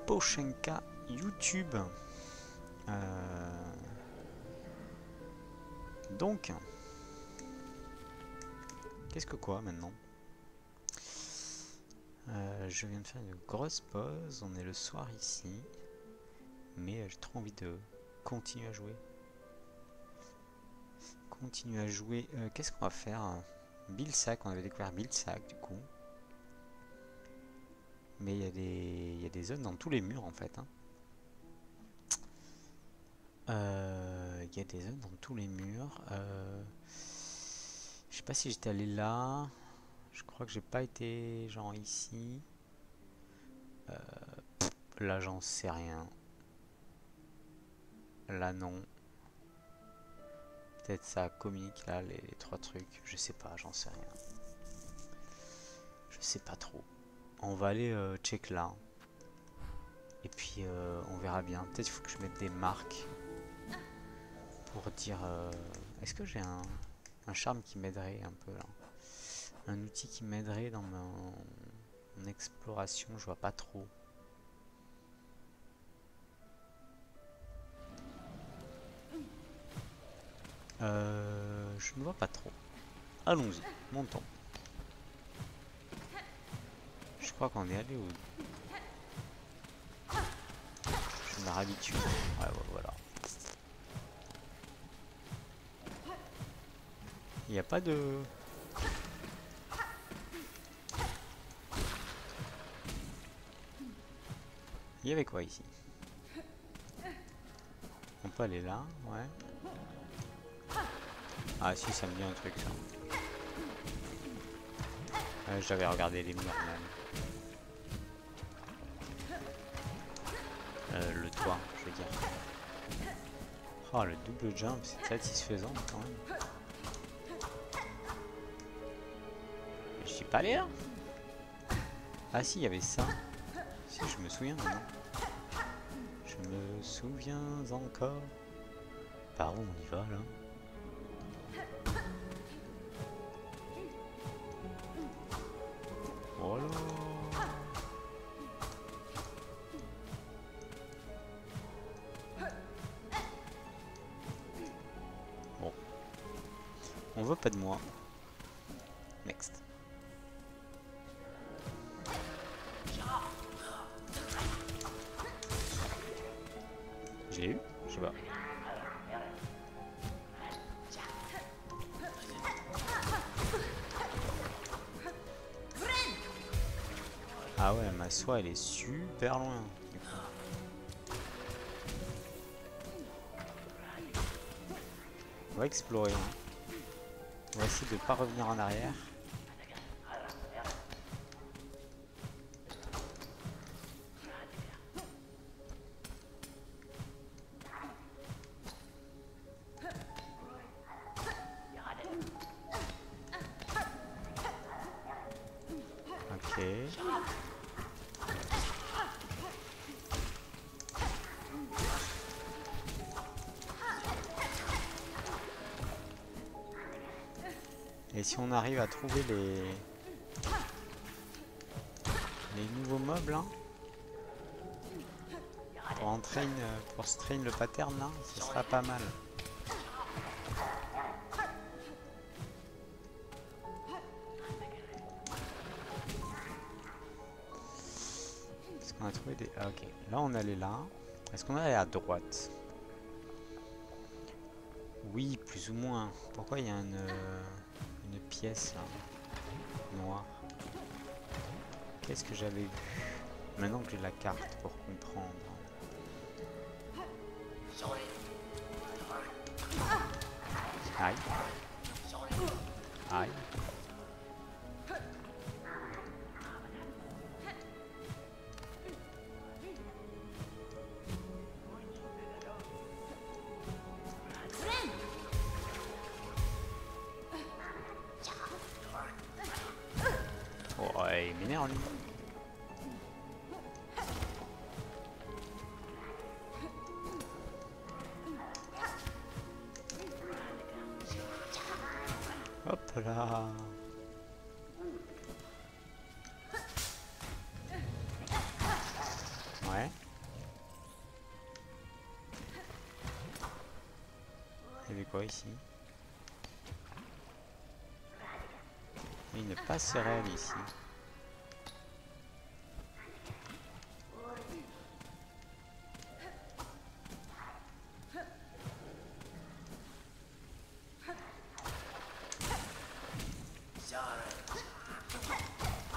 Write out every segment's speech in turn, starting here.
Pochenka YouTube. Donc, qu'est-ce que quoi maintenant? Je viens de faire une grosse pause, on est le soir ici, mais j'ai trop envie de continuer à jouer. Qu'est-ce qu'on va faire? Bilsack, on avait découvert Bilsack du coup. Mais il y a des zones dans tous les murs en fait. Hein. Il y a des zones dans tous les murs. Je sais pas si j'étais allé là. Je crois que j'ai pas été genre ici. Là j'en sais rien. Là non. Peut-être ça communique là les trois trucs. Je sais pas, j'en sais rien. Je sais pas trop. On va aller check là. Et puis on verra bien. Peut-être il faut que je mette des marques. Pour dire... est-ce que j'ai un charme qui m'aiderait un peu là? Un outil qui m'aiderait dans mon exploration, je vois pas trop. Je ne vois pas trop. Allons-y, montons. Je crois qu'on est allé au... Je me réhabitue. Ouais, voilà. Il n'y a pas de... Il y avait quoi ici? On peut aller là, ouais. Ah si, ça me dit un truc ça. J'avais regardé les murs même. Le toit, je veux dire. Oh, le double jump, c'est satisfaisant quand même. Je suis pas allé là? Ah si, il y avait ça. Si, je me souviens maintenant. Je me souviens encore. Par où on y va là? Oh là! Bon. On veut pas de moi. Next. Je l'ai eu? Je sais pas. Ah ouais, ma soie elle est super loin. On va explorer. Hein. On va essayer de pas revenir en arrière. Ok. Et si on arrive à trouver les nouveaux mobs là, pour strain le pattern là, ce sera pas mal. Est-ce qu'on a trouvé des... Ah, ok, là on allait là. Est-ce qu'on allait à droite? Oui, plus ou moins. Pourquoi il y a une pièce là, noire? Qu'est-ce que j'avais vu? Maintenant que j'ai la carte pour comprendre. Aïe. Aïe. Oh, il m'énerve lui. Hop là. Ouais. quoi ici? Une passerelle ici.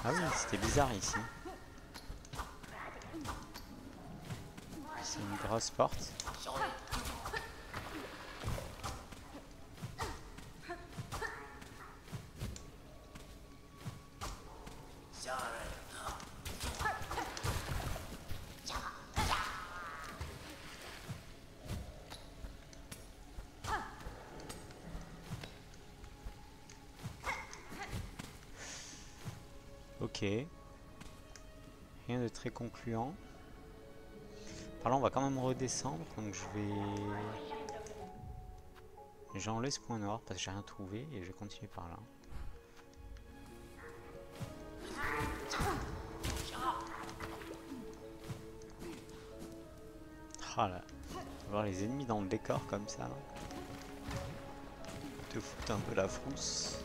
Ah oui, c'était bizarre ici. C'est une grosse porte. Ok. Rien de très concluant. Par là, on va quand même redescendre. Donc je vais... J'enlève ce point noir parce que j'ai rien trouvé. Et je vais continuer par là. Ah là. Voir les ennemis dans le décor comme ça. Là. Te foutent un peu la frousse.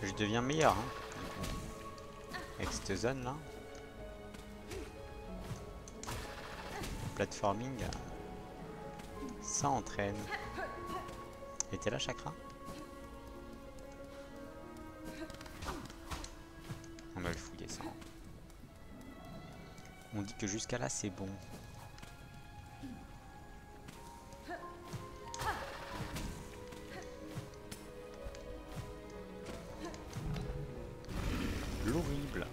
Je deviens meilleur hein, avec cette zone là. Platforming, ça entraîne. Et t'es là chakra? On va le fouiller ça. On dit que jusqu'à là c'est bon. L'horrible.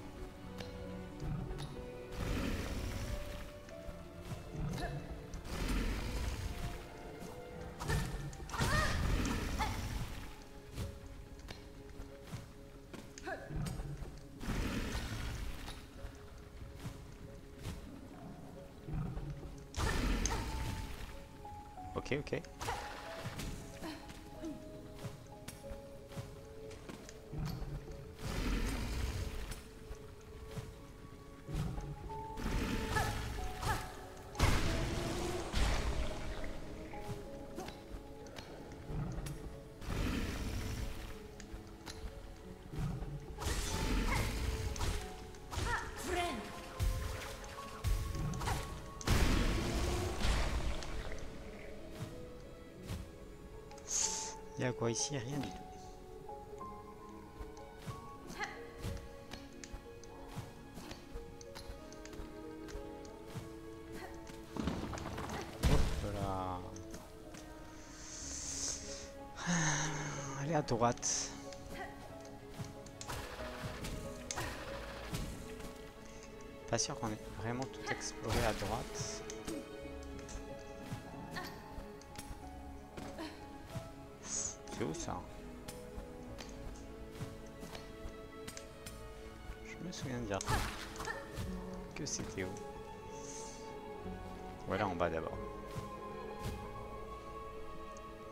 Ok, ok. Il y a quoi ici? Rien du tout. Hop là. Allez à droite. Pas sûr qu'on ait vraiment tout exploré à droite. C'est où ça? Je me souviens de dire que c'était où. Voilà en bas d'abord.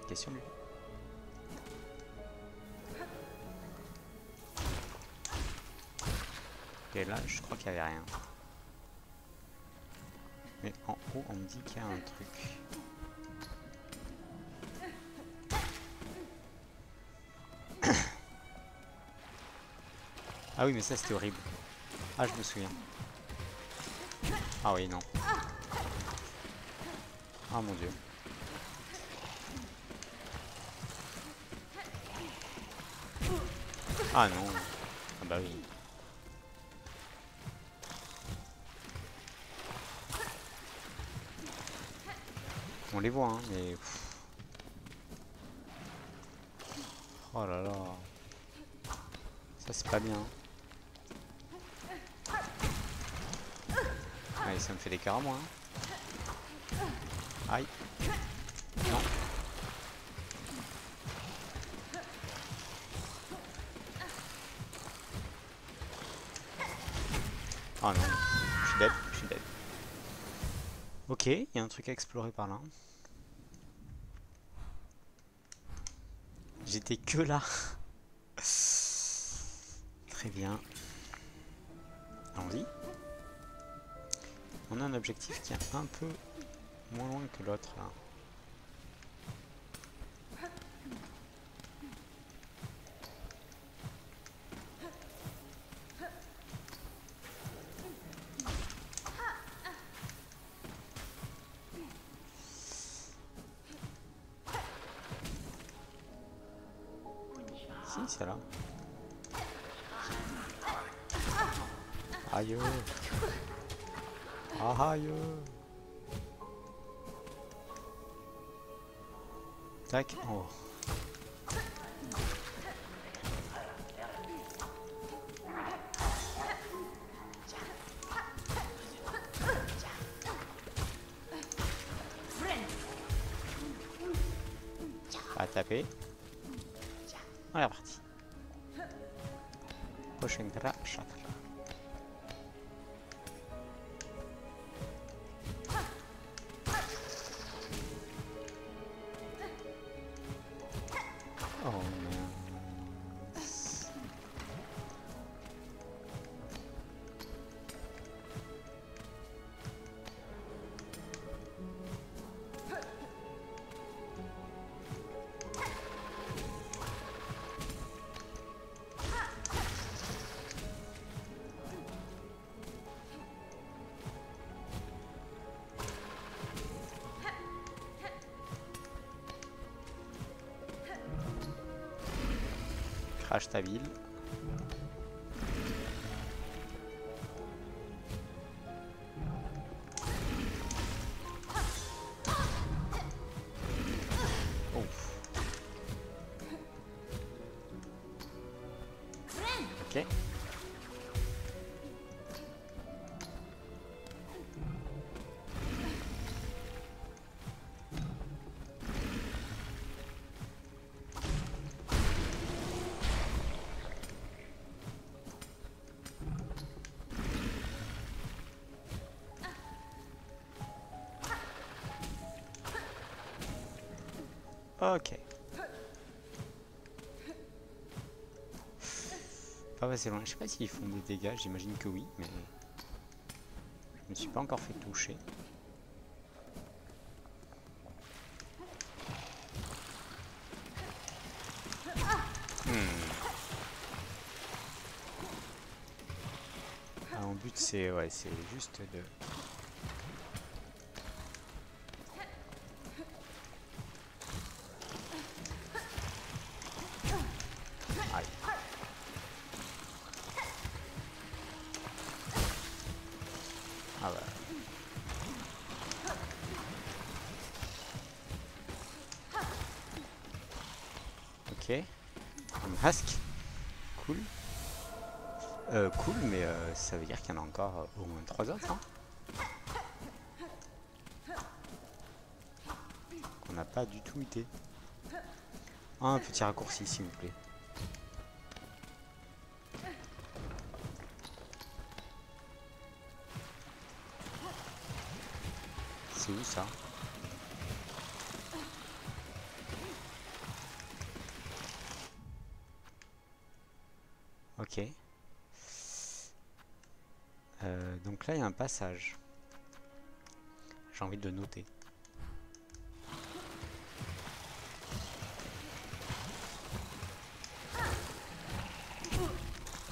Question lui. Ok là je crois qu'il n'y avait rien. Mais en haut on me dit qu'il y a un truc. Ah oui mais ça c'était horrible. Ah je me souviens. Ah oui non. Ah mon dieu. Ah non. Ah bah oui. On les voit hein mais... Pff. Oh là là. Ça c'est pas bien. Allez ça me fait des cœurs à moi. Hein. Aïe. Non. Oh non. Je suis dead. Ok, il y a un truc à explorer par là. J'étais que là. Très bien. Allons-y. On a un objectif qui est un peu moins loin que l'autre là. Si, c'est là. Aïe. Ah, aïe. Tac. Oh. À taper. On est parti. Prochain chakra. Oh mince. Crash ta ville. Oh. Ok. Ok. Pas passer loin. Je sais pas s'ils font des dégâts, j'imagine que oui, mais je me suis pas encore fait toucher. Mon but c'est c'est juste de... Aïe. Ah bah. Ok. Un masque. Cool. Cool, mais ça veut dire qu'il y en a encore au moins 3 autres, hein. On n'a pas du tout été. Un petit raccourci, s'il vous plaît. C'est où ça? Ok. Donc là, il y a un passage. J'ai envie de le noter.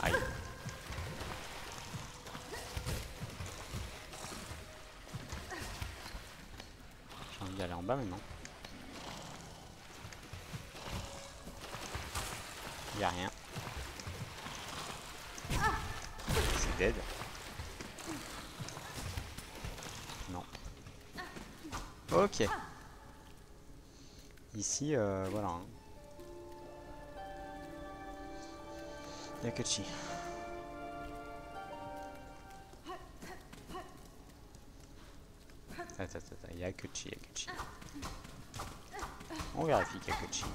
Aïe. J'ai envie d'aller en bas maintenant. Il n'y a rien. C'est dead. Non. Ok. Ici, voilà. Hein. Yakuchi. Attends, Yakuchi. On vérifie Yakuchi.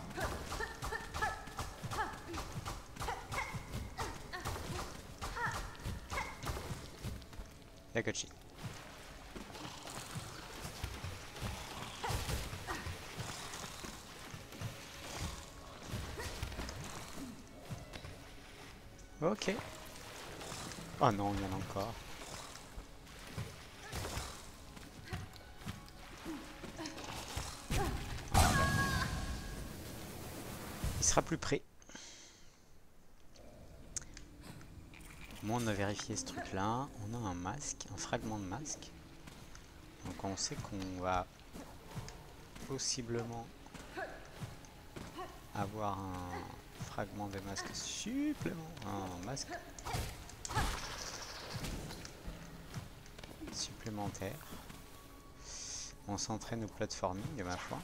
Yakuchi. Ok. Oh non, il y en a encore. Il sera plus près. Moi, on a vérifié ce truc là. On a un masque, un fragment de masque. Donc on sait qu'on va possiblement avoir un fragment de masque supplémentaire. On s'entraîne au platforming, ma foi.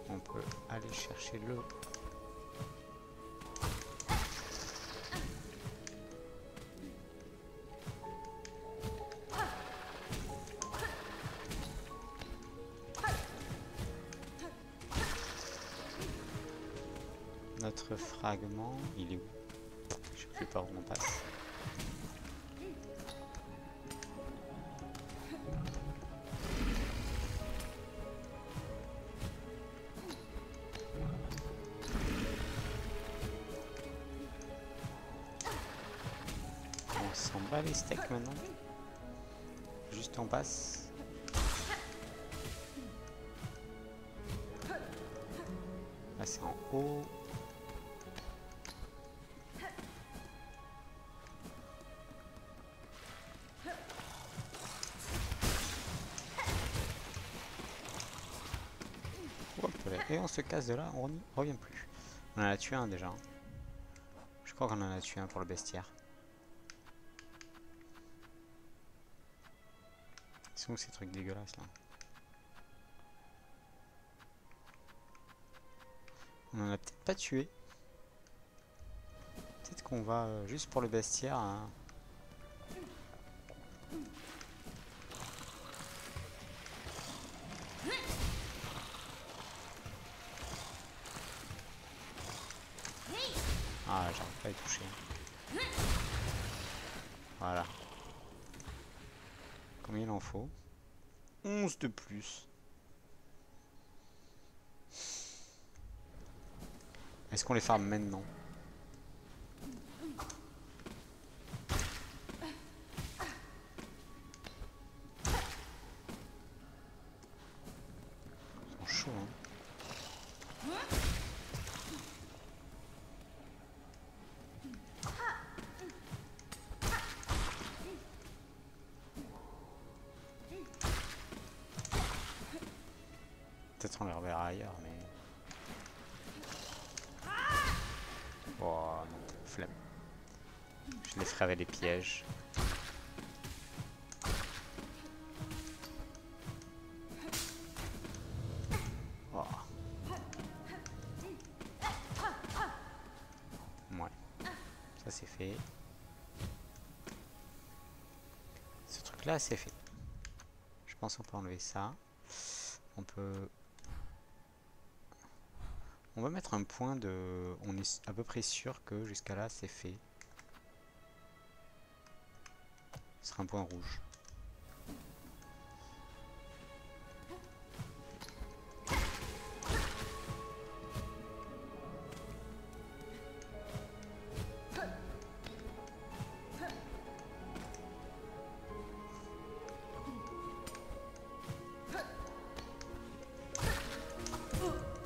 On peut aller chercher le... Notre fragment, il est où? Je sais pas où on passe. On s'en bat les steaks maintenant. Juste on passe. Là c'est en haut. Et on se casse de là, on n'y revient plus. On en a tué un déjà. Je crois qu'on en a tué un pour le bestiaire. Ils sont où ces trucs dégueulasses là? On en a peut-être pas tué. Peut-être qu'on va juste pour le bestiaire. Hein. Ah, j'arrive pas à y toucher. Voilà. Combien il en faut? 11 de plus. Est-ce qu'on les farme maintenant? Ils sont chauds, hein. Peut-être on les reverra ailleurs, mais... Oh non, flemme. Je les ferai avec les pièges. Oh. Ouais. Ça c'est fait. Ce truc là c'est fait. Je pense qu'on peut enlever ça. On peut... On va mettre un point de... On est à peu près sûr que jusqu'à là c'est fait. Ce sera un point rouge.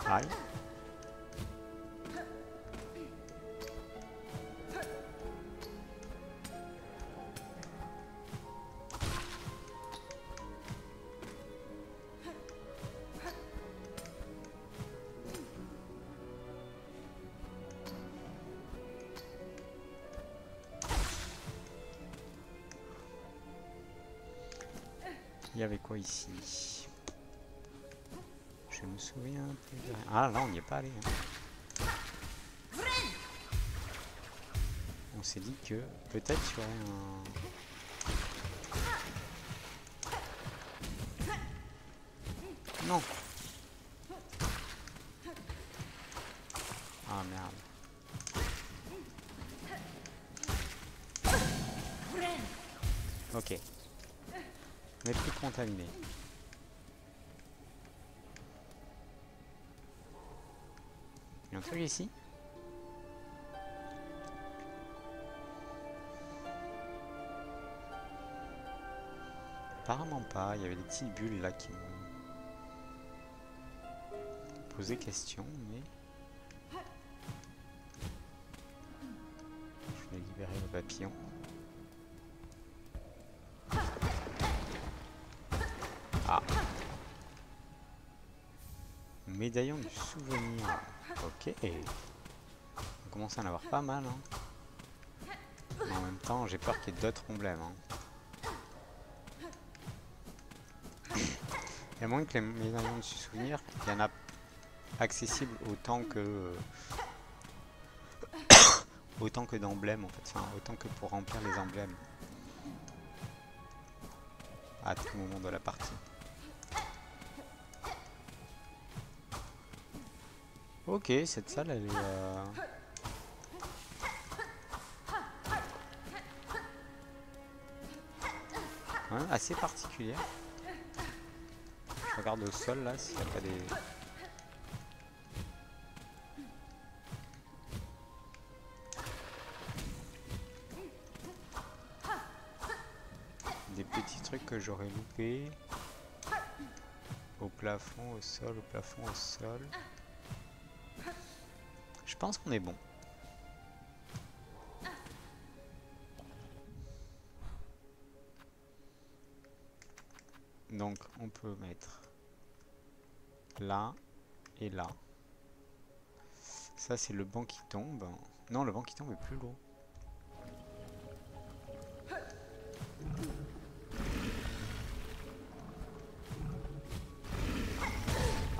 Aïe. Il y avait quoi ici? Je me souviens plus de rien. Ah là on n'y est pas allé. Hein. On s'est dit que peut-être il y aurait un... Non. Ah merde. Ok. On est plus contaminé. Il y a un truc ici? Apparemment pas, il y avait des petites bulles là qui m'ont posé question, mais... Je vais libérer le papillon. Ah! Médaillon du souvenir. Ok. On commence à en avoir pas mal. Hein. Mais en même temps, j'ai peur qu'il y ait d'autres problèmes. Hein. Et à moins que les médaillons de souvenir, il y en a accessibles autant que d'emblèmes en fait. Enfin, autant que pour remplir les emblèmes. À tout moment de la partie. Ok, cette salle elle est ouais, assez particulière. Je regarde au sol là s'il n'y a pas des petits trucs que j'aurais loupés. Au plafond, au sol, au plafond, au sol. Je pense qu'on est bon. Donc on peut mettre là et là. Ça c'est le banc qui tombe. Non, le banc qui tombe est plus gros.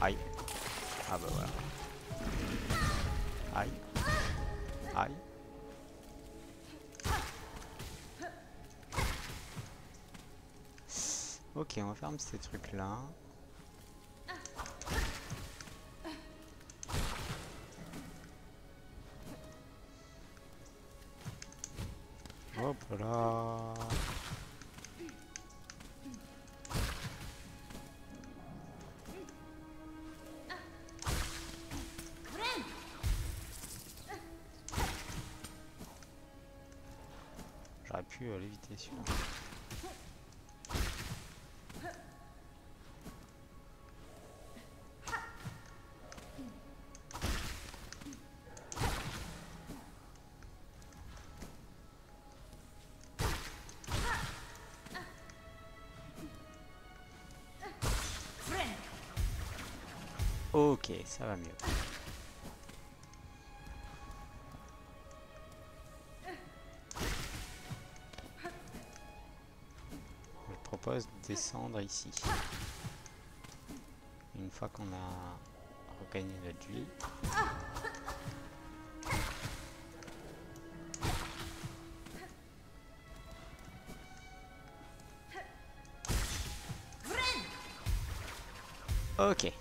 Aïe. Ah bah voilà. Aïe. Aïe. Ok, on ferme ces trucs là. Hop là. J'aurais pu l'éviter celui-là. Ok, ça va mieux. Je propose de descendre ici. Une fois qu'on a regagné notre vie. Ok.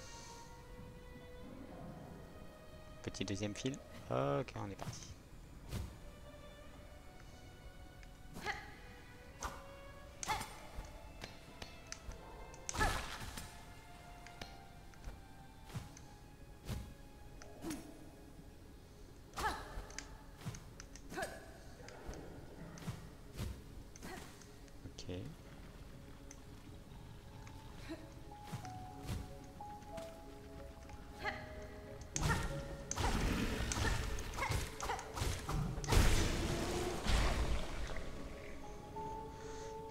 Petit deuxième fil. Ok, on est parti. Ok.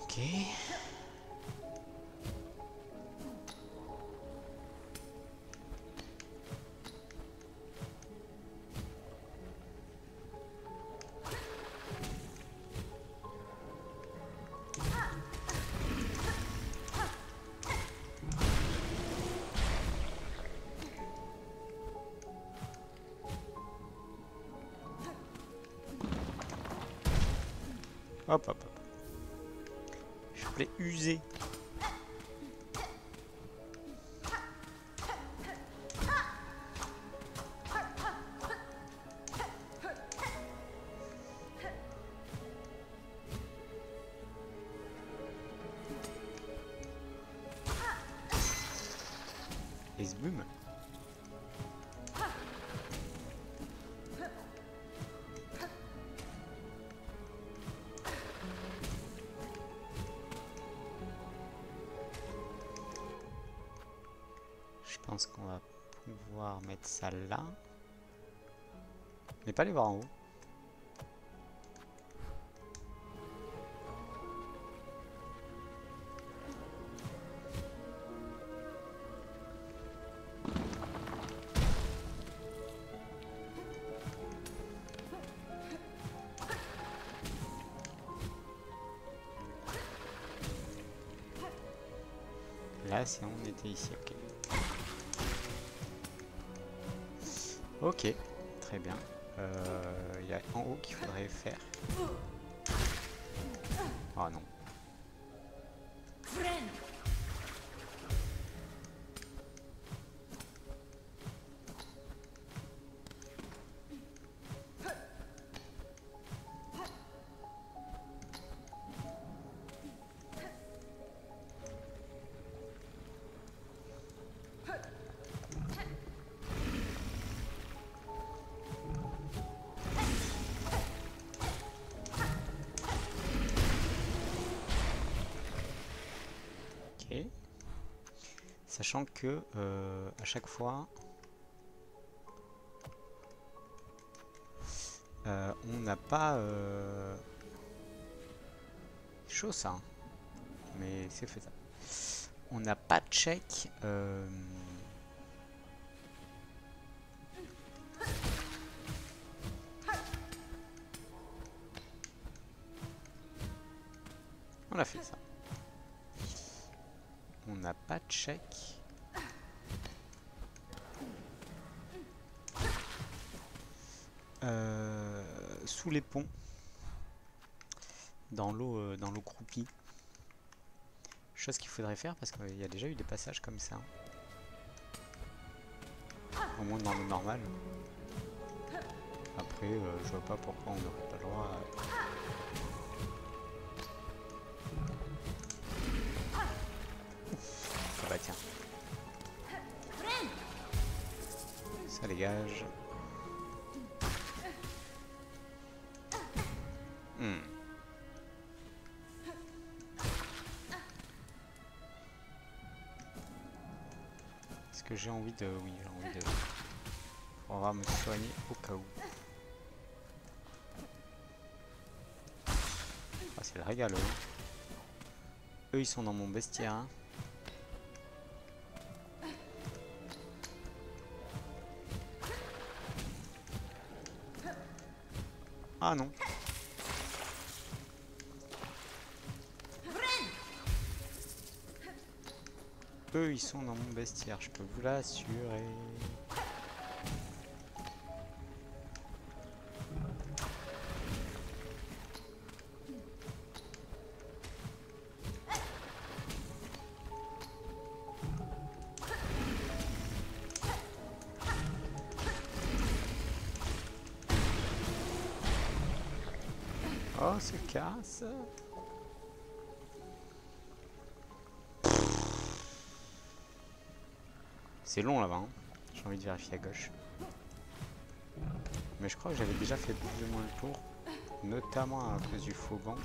Ok. Hop, hop, hop. Je voulais user. Boum. Je pense qu'on va pouvoir mettre ça là. Mais pas les voir en haut. Là, si on était ici, ok. Ok, très bien. Il y a en haut qu'il faudrait faire. Oh non. Ok. Sachant que à chaque fois on n'a pas chaud ça, hein. Mais c'est faisable. On n'a pas check on a fait ça. On n'a pas check sous les ponts dans l'eau croupie. Chose qu'il faudrait faire parce qu'il y a déjà eu des passages comme ça. Au moins dans le normal. Après, je vois pas pourquoi on n'aurait pas le droit à... Ah bah tiens. Ça dégage. Est-ce que j'ai envie de... Oui, j'ai envie de... On va me soigner au cas où. Ah, c'est le régal, eux. Eux, ils sont dans mon bestiaire. Hein. Ah non. Eux, ils sont dans mon bestiaire, je peux vous l'assurer. Oh, c'est casse. C'est long là-bas, hein. J'ai envie de vérifier à gauche. Mais je crois que j'avais déjà fait plus ou moins le tour, notamment à cause du fauban.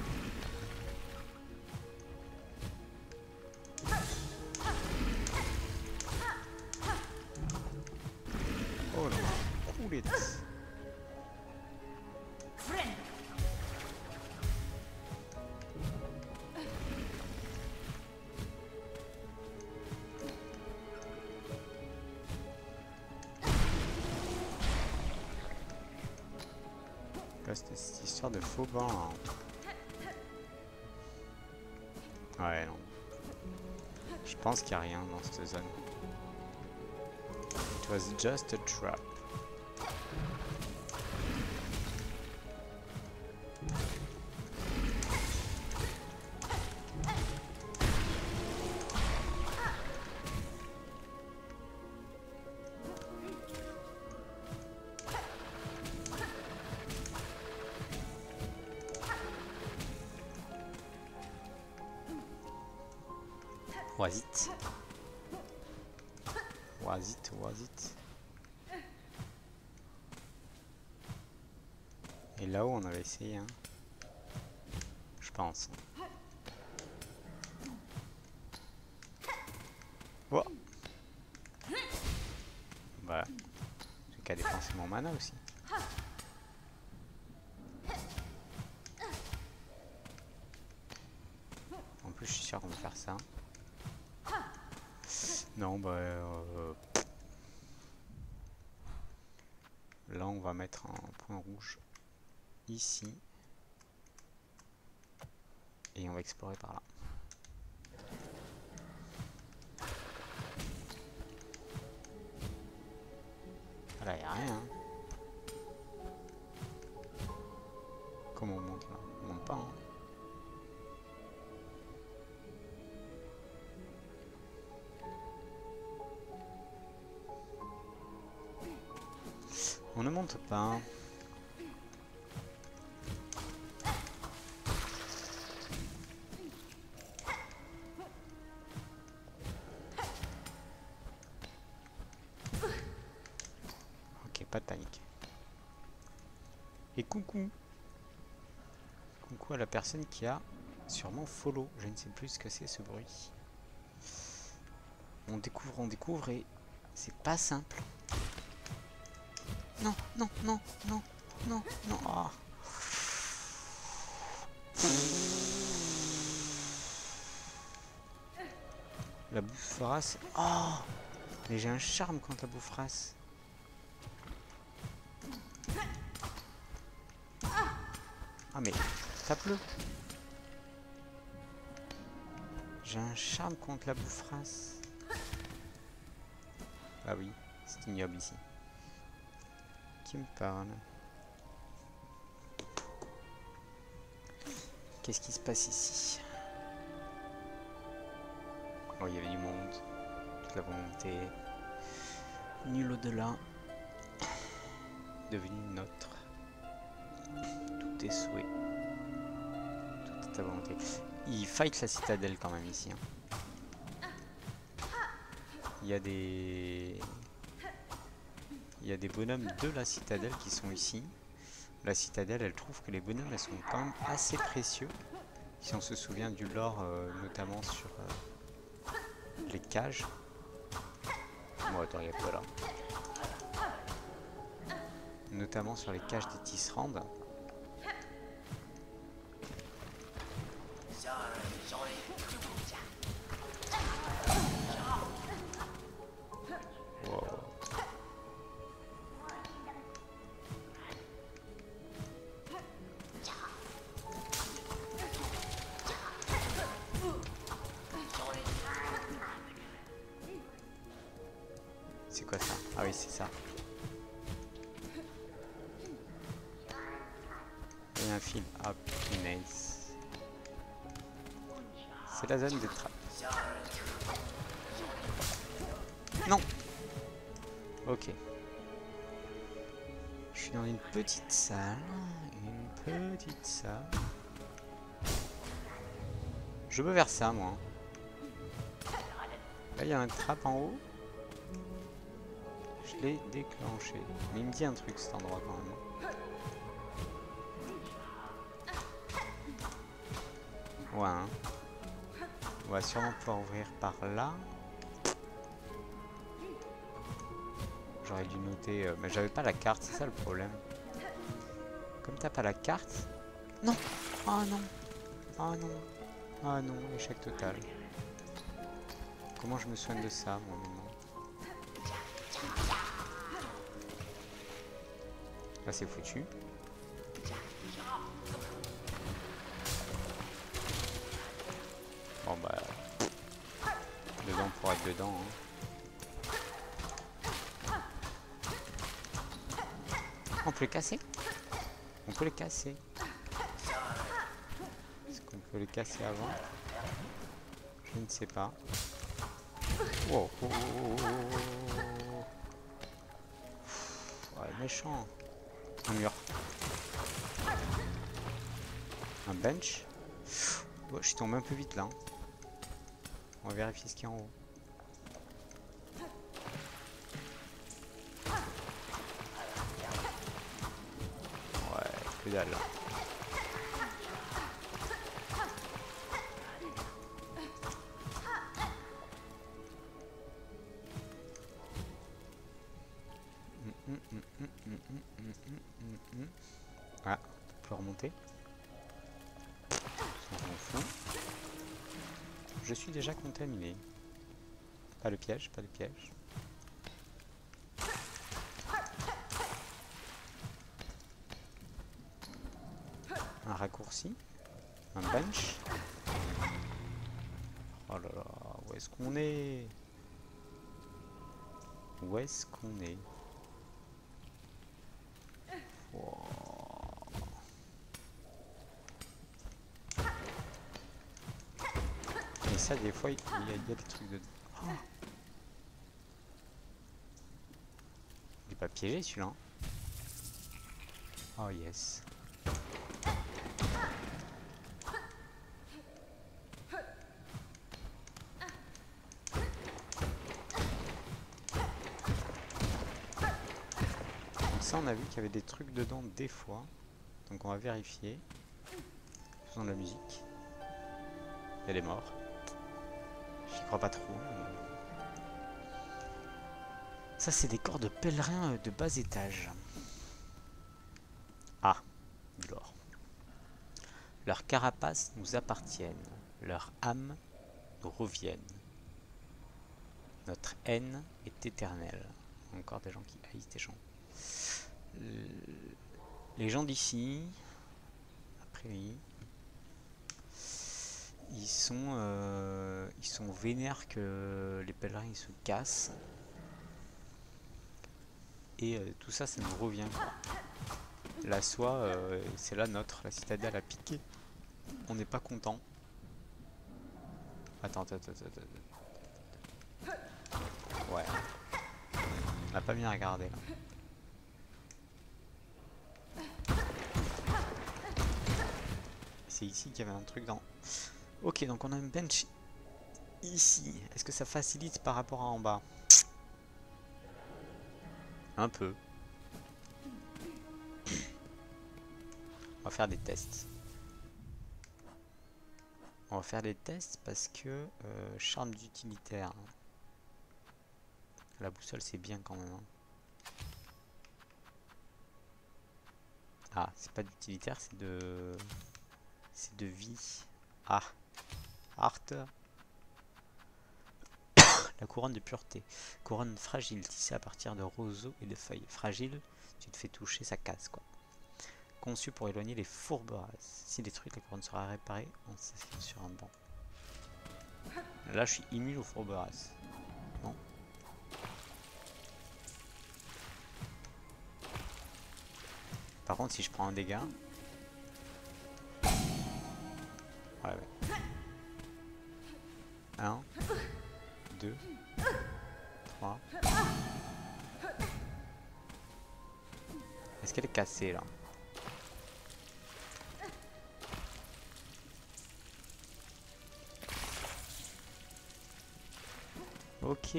Oh là, coulette. C'était cette histoire de fauban. Hein. Ouais, non. Je pense qu'il n'y a rien dans cette zone. It was just a trap. Vite. Oasit, oasit. Et là-haut, on avait essayé, hein. Je pense. Oh. Voilà. J'ai qu'à dépenser mon mana aussi. En plus, je suis sûr qu'on va faire ça. Non, bah... là, on va mettre un point rouge ici. Et on va explorer par là. Là, y a rien. Hein. Comment on monte là? On monte pas. Hein. On ne monte pas. Ok, pas de panique. Et coucou. Coucou à la personne qui a sûrement follow. Je ne sais plus ce que c'est ce bruit. On découvre et c'est pas simple. Non, non, non, non, non, non. Oh. La bouffe-race. Oh, mais j'ai un charme contre la bouffe-race. Ah mais, tape-le. J'ai un charme contre la bouffe-race. Ah oui, c'est ignoble ici. Qui me parle? Qu'est-ce qui se passe ici? Oh, il y avait du monde. Toute la volonté. Nul au-delà. Devenu neutre. Tout est souhait. Tout est à volonté. Il fight la citadelle quand même ici. Hein. Il y a des... Il y a des bonhommes de la citadelle qui sont ici. La citadelle, elle trouve que les bonhommes, elles sont quand même assez précieux. Si on se souvient du lore, notamment sur les cages. Bon, attends, il y a quoi là? Notamment sur les cages des tisserandes. Wow. C'est quoi ça? Ah oui, c'est ça. Il y a un fil. Ah, punaise. C'est la zone de trappe. Non. Ok. Je suis dans une petite salle. Une petite salle. Je veux vers ça, moi. Là, il y a un trappe en haut. Je l'ai déclenché. Mais il me dit un truc, cet endroit, quand même. Ouais, hein. On va sûrement pouvoir ouvrir par là. J'aurais dû noter... mais j'avais pas la carte, c'est ça le problème. Comme t'as pas la carte... Non. Oh non. Oh non. Ah non, échec total. Comment je me soigne de ça, moi, maintenant? Là, c'est foutu. Bon, bah... Dedans pour être dedans, hein. On peut les casser? On peut les casser. Est-ce qu'on peut les casser avant? Je ne sais pas. Wow. Oh, oh, oh, oh. Ouais, méchant. Un mur. Un bench. Oh, je suis tombé un peu vite là. On va vérifier ce qu'il y a en haut. Que dalle. Ah, on peut remonter. On s'en fout. Je suis déjà contaminé. Pas le piège, pas le piège. Un raccourci. Un bench. Oh là là, où est-ce qu'on est? Où est-ce qu'on est? Wow. Et ça, des fois, il y a des trucs de... Oh. Il est pas piégé celui-là. Oh yes. Donc ça, on a vu qu'il y avait des trucs dedans des fois. Donc on va vérifier. Faisons de la musique. Il y a des morts. J'y crois pas trop. Ça, c'est des corps de pèlerins de bas étage. Ah, du lore. Leurs carapaces nous appartiennent. Leurs âmes nous reviennent. Notre haine est éternelle. Encore des gens qui haïssent des gens. Les gens d'ici, après oui, ils sont vénères que les pèlerins ils se cassent. Et tout ça, ça nous revient. La soie, c'est la nôtre. La citadelle a piqué. On n'est pas content. Attends. Ouais. On n'a pas bien regardé là. C'est ici qu'il y avait un truc dans... Ok, donc on a une bench ici. Est-ce que ça facilite par rapport à en bas? Un peu. On va faire des tests. On va faire des tests parce que charme d'utilitaire. La boussole c'est bien quand même. Ah, c'est pas d'utilitaire, c'est de... C'est de vie. Ah. Art. La couronne de pureté. Couronne fragile, tissée à partir de roseaux et de feuilles. Fragile, tu te fais toucher, ça casse quoi. Conçu pour éloigner les fourberasses. Si détruite, la couronne sera réparée en s'asseyant sur un banc. Là, je suis immune aux fourberasses. Non. Par contre, si je prends un dégât... Ouais. 1, 2, 3. Est-ce qu'elle est cassée là? Ok.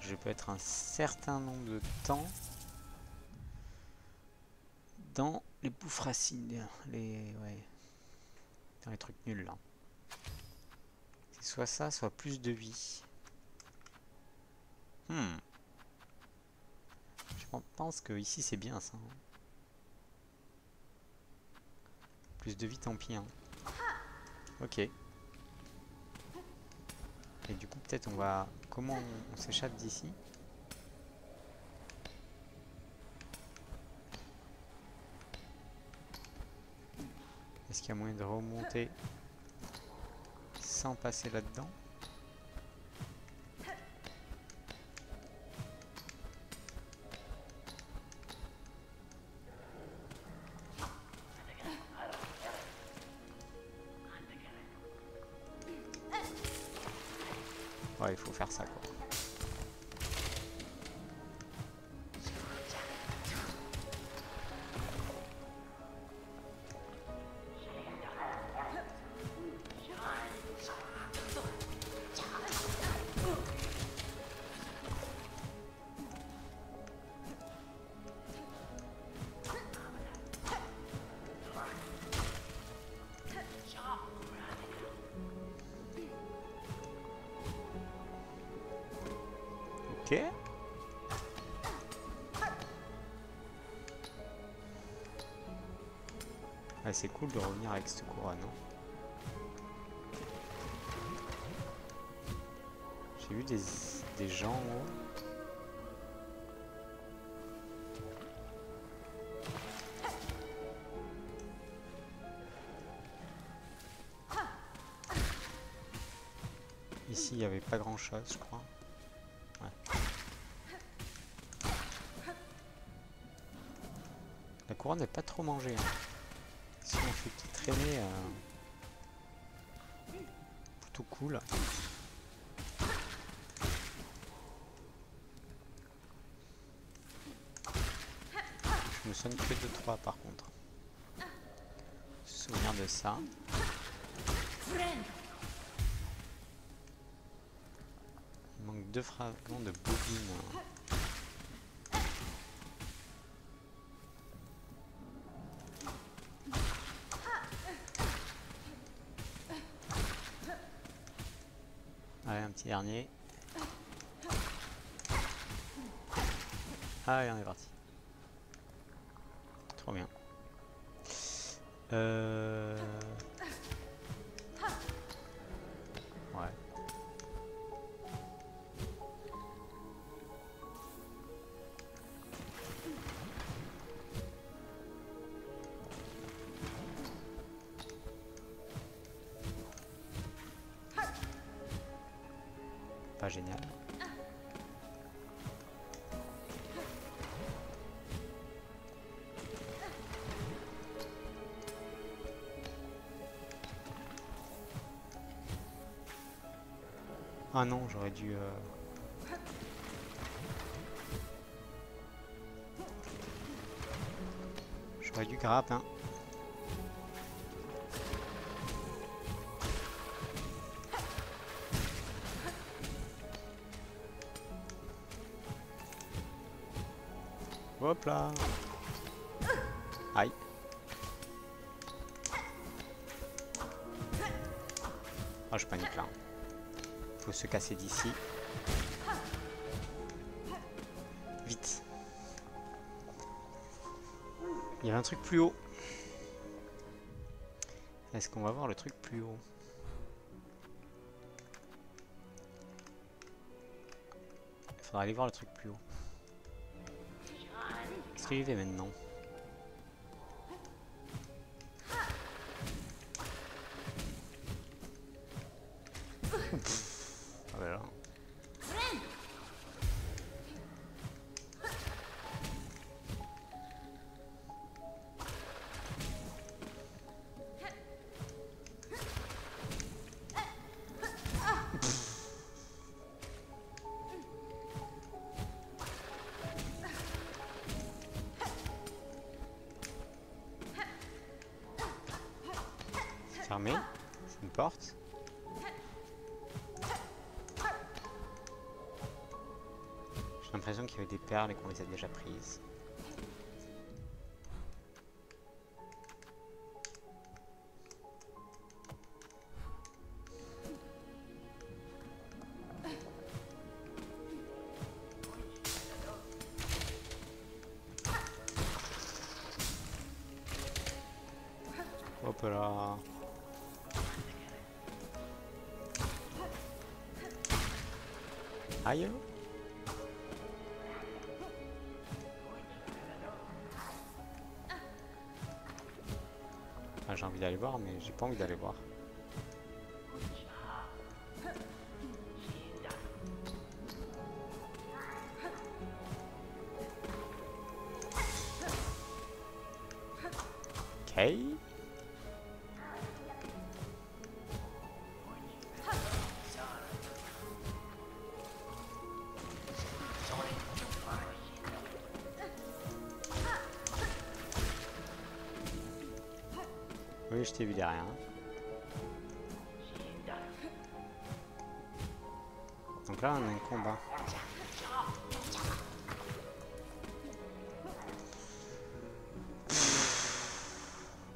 Je peux être un certain nombre de temps dans les bouffes racines, ouais, dans les trucs nuls là. C'est soit ça, soit plus de vie. Je pense que ici c'est bien ça. Plus de vie, tant pis. Hein. Ok. Et du coup peut-être on va... Comment on s'échappe d'ici? Est-ce qu'il y a moyen de remonter sans passer là-dedans? Ouais, il faut faire ça quoi. Ok. Ouais, c'est cool de revenir avec cette couronne. J'ai vu des gens en haut. Ici, il n'y avait pas grand chose, je crois. Ouais. La couronne n'est pas trop mangée. Hein. Si on fait tout traîner, plutôt cool. Je me sonne que de 3 par contre. Souvenir de ça. Il manque 2 fragments de bobine. Allez, un petit dernier. Allez, on est parti. Trop bien. Ouais. Pas génial. Ah non, j'aurais dû... J'aurais dû grappe, hein. Hop là. Aïe. Ah, je panique là. Faut se casser d'ici. Vite. Il y avait un truc plus haut. Est-ce qu'on va voir le truc plus haut? Il faudra aller voir le truc plus haut. Qu'est-ce qu'il y fait maintenant? Ah bah là. Fermé. C'est une porte. J'ai l'impression qu'il y avait des perles et qu'on les a déjà prises. Hop là. Aïe. Ah, j'ai envie d'aller voir, mais j'ai pas envie d'aller voir. Ok. Oui, je t'ai vu derrière. Donc là, on a un combat.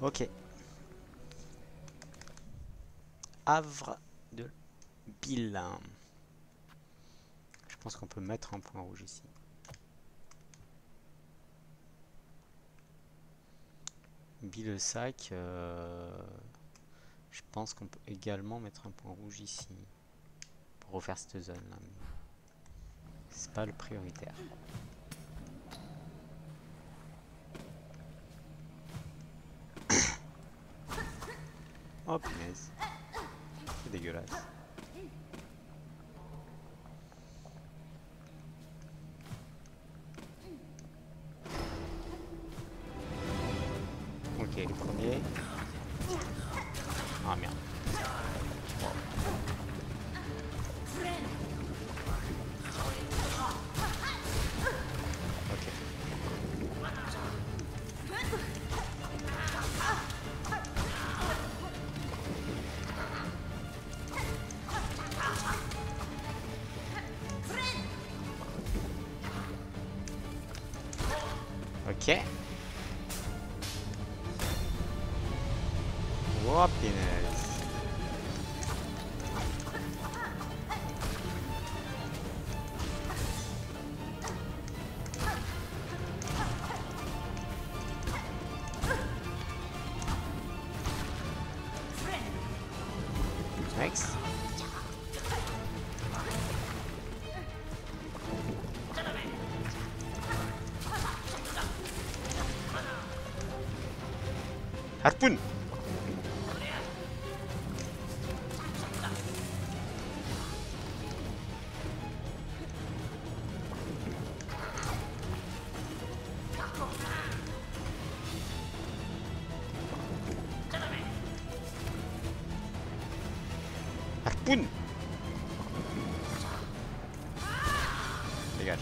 Ok. Havre de Bill. pense qu'on peut mettre un point rouge ici. Bill le sac, je pense qu'on peut également mettre un point rouge ici pour refaire cette zone là. C'est pas le prioritaire. Oh punaise, c'est dégueulasse. Ok, le premier. Ah merde. Ok. Ok. Oh punaise. Next. Harpoon. Harpoon. Dégage.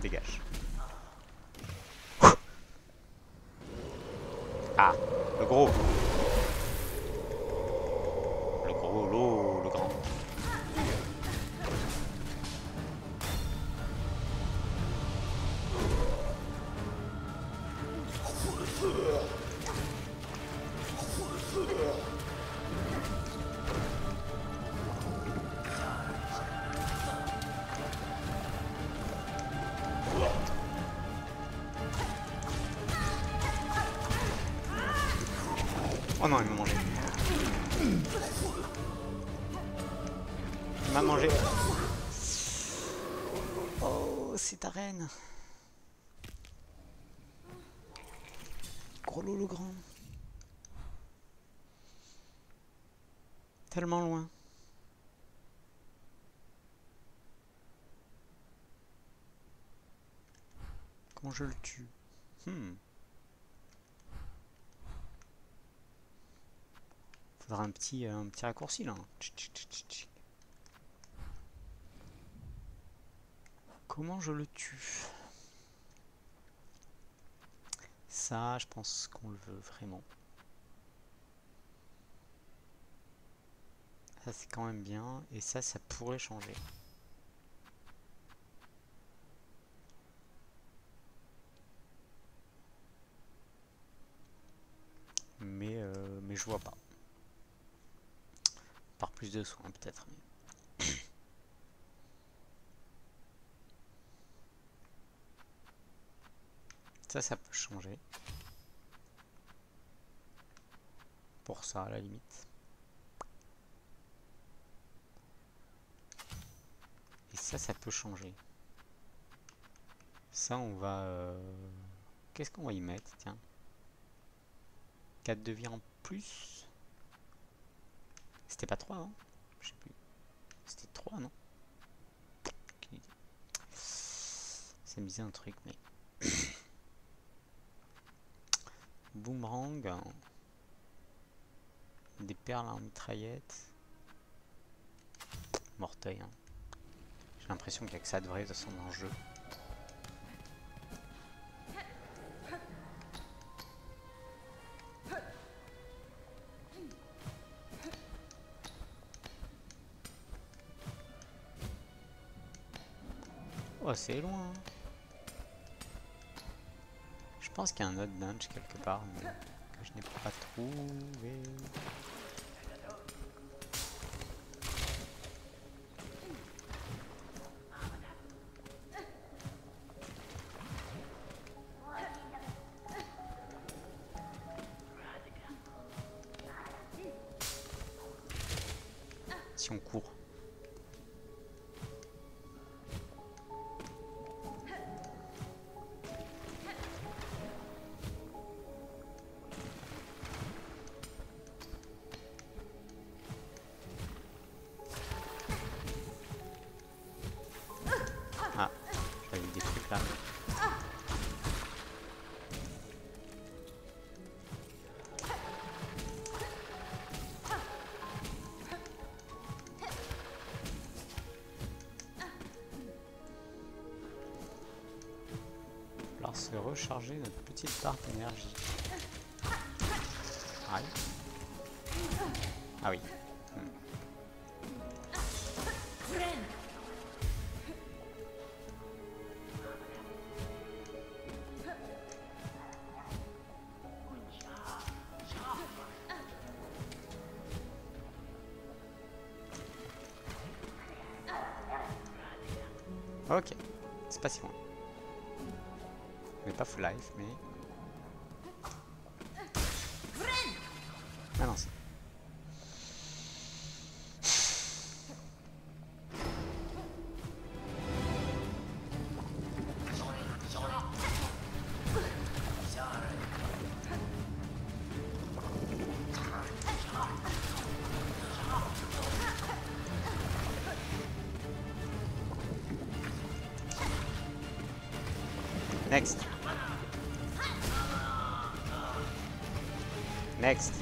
Dégage. Ah, le gros. Le gros, l'eau, le grand. Oh non, il m'a mangé. Il m'a mangé. Oh, c'est ta reine. Gros loup le grand. Tellement loin. Comment je le tue? Faudra un petit raccourci là. Comment je le tue? Ça, je pense qu'on le veut vraiment. Ça, c'est quand même bien. Et ça pourrait changer. Mais je vois pas. Par plus de soins peut-être. Ça peut changer. Pour ça, à la limite. Et ça peut changer. Ça, on va... Qu'est-ce qu'on va y mettre? Tiens. 4 de vie en plus. C'était pas 3, hein? Je sais plus. C'était 3, non? Okay. Ça me disait un truc, mais... Boomerang. Des perles en mitraillette. Morteuil. Hein. J'ai l'impression qu'il n'y a que ça de vrai de toute façon dans le jeu. Oh, c'est loin. Je pense qu'il y a un autre dungeon quelque part, mais que je n'ai pas trouvé. Si on court. Ah, j'avais des trucs là. Alors se recharger notre petite barre d'énergie. Ah oui. Ah oui. Ok, c'est pas si loin. On n'est pas full life, mais... Ah non, c'est... Next. Next.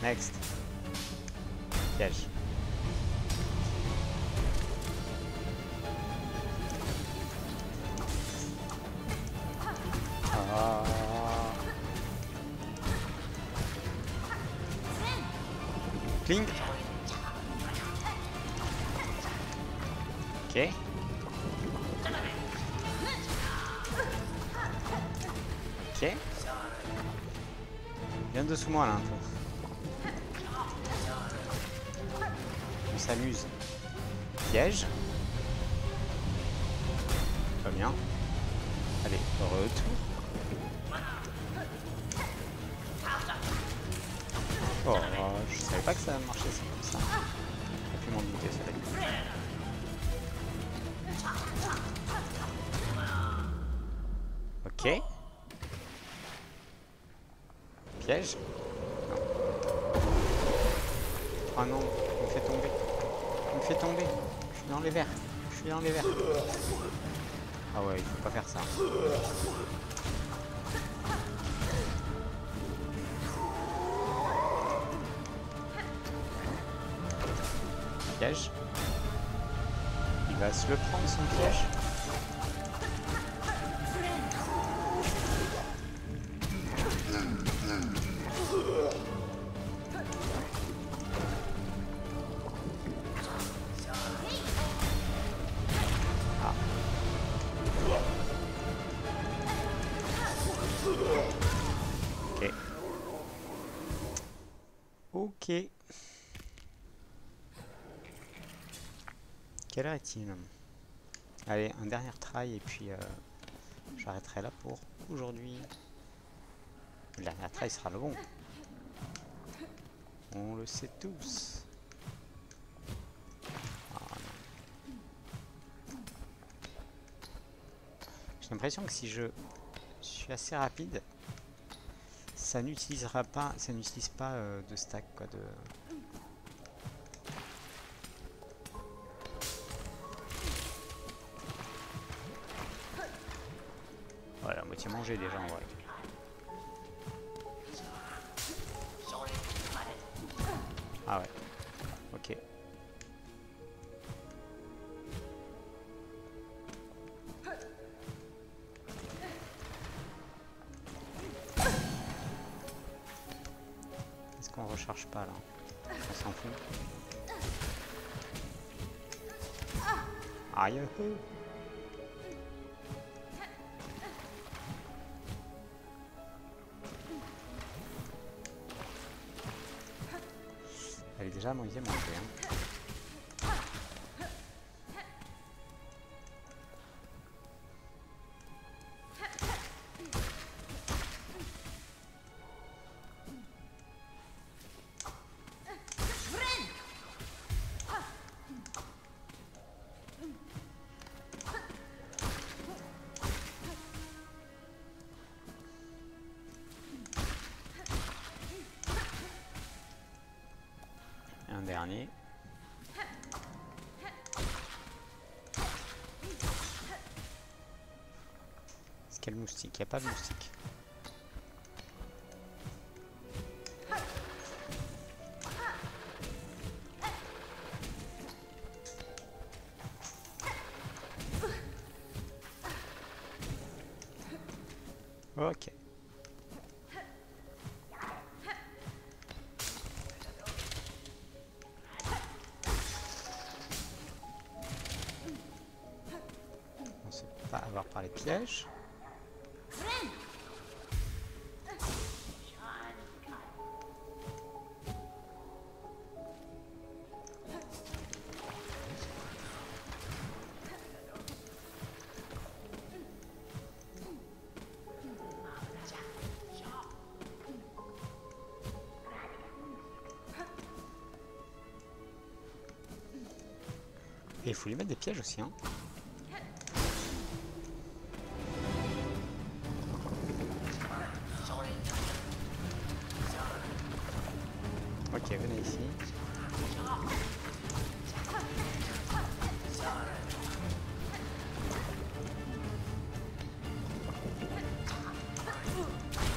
Next. Piège. Ah. Cling. Ok. Ok. Viens dessous moi là un peu. On s'amuse. Piège. Pas bien. Allez, retour. Oh, je savais pas que ça marchait ça comme ça. J'ai pu m'en douter, ça va être. Ok. Piège. Non. Oh non, il me fait tomber. Il me fait tomber. Je suis dans les verres. Je suis dans les verres. Ah ouais, il faut pas faire ça. Piège. Il va se le prendre son piège. Ah. Ok. Ok. Quelle heure est-il? Allez, un dernier try et puis j'arrêterai là pour aujourd'hui. Le dernier try sera le bon. On le sait tous. Ah, j'ai l'impression que si je suis assez rapide, ça n'utilise pas de stack quoi de. Voilà, moitié mangé déjà en vrai. Ah ouais, ok. Est-ce qu'on recharge pas là? On s'en fout. Aïe. Elle est déjà à moitié montée. Hein. Un dernier. Est-ce qu'il y a le moustique? Il n'y a pas de moustique. Ok. On ne sait pas avoir par les pièges. Et il faut lui mettre des pièges aussi, hein. Ok, venez ici.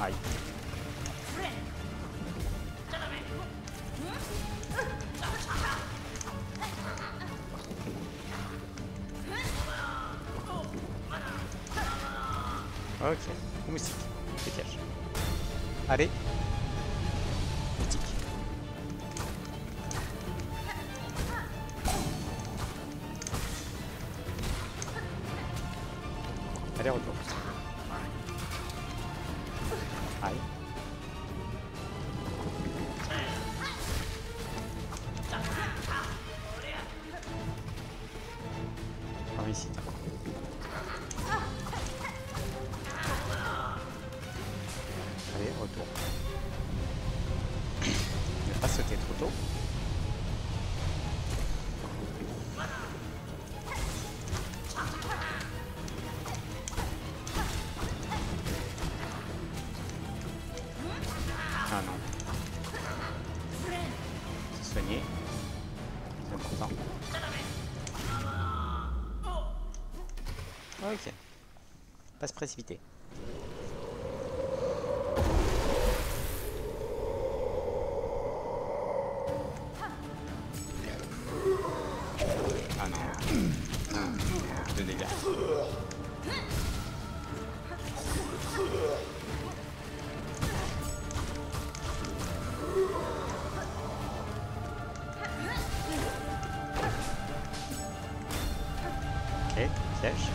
Aïe. Ok, moustique, des pièges. Allez. Moustique. Allez, retour. Aïe. Par ici. Allez, retour. Ne pas sauter trop tôt. Ah non. Se soigner. C'est important. Ok. Pas se précipiter. Ah non. De dégâts. Ok, piège.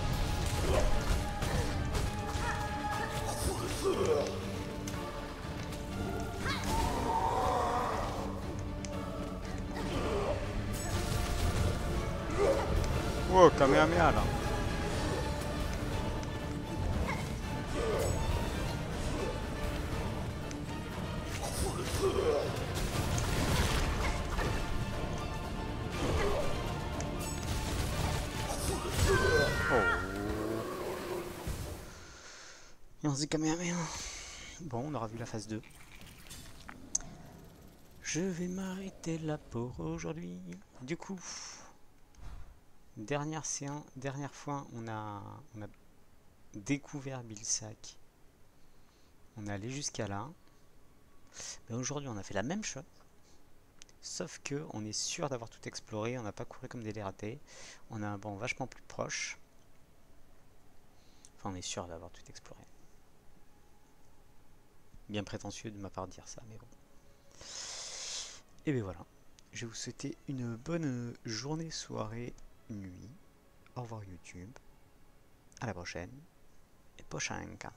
Wow, Kamehameha là. Et on se dit Kamehameha. Bon, on aura vu la phase 2. Je vais m'arrêter là pour aujourd'hui. Du coup, dernière fois, on a découvert Bilsack. On est allé jusqu'à là. Mais aujourd'hui, on a fait la même chose. Sauf que on est sûr d'avoir tout exploré. On n'a pas couru comme des dératés. On a un banc vachement plus proche. Enfin, on est sûr d'avoir tout exploré. Bien prétentieux de ma part de dire ça, mais bon. Et bien voilà. Je vais vous souhaiter une bonne journée, soirée, nuit. Au revoir YouTube. À la prochaine. Et prochain cas.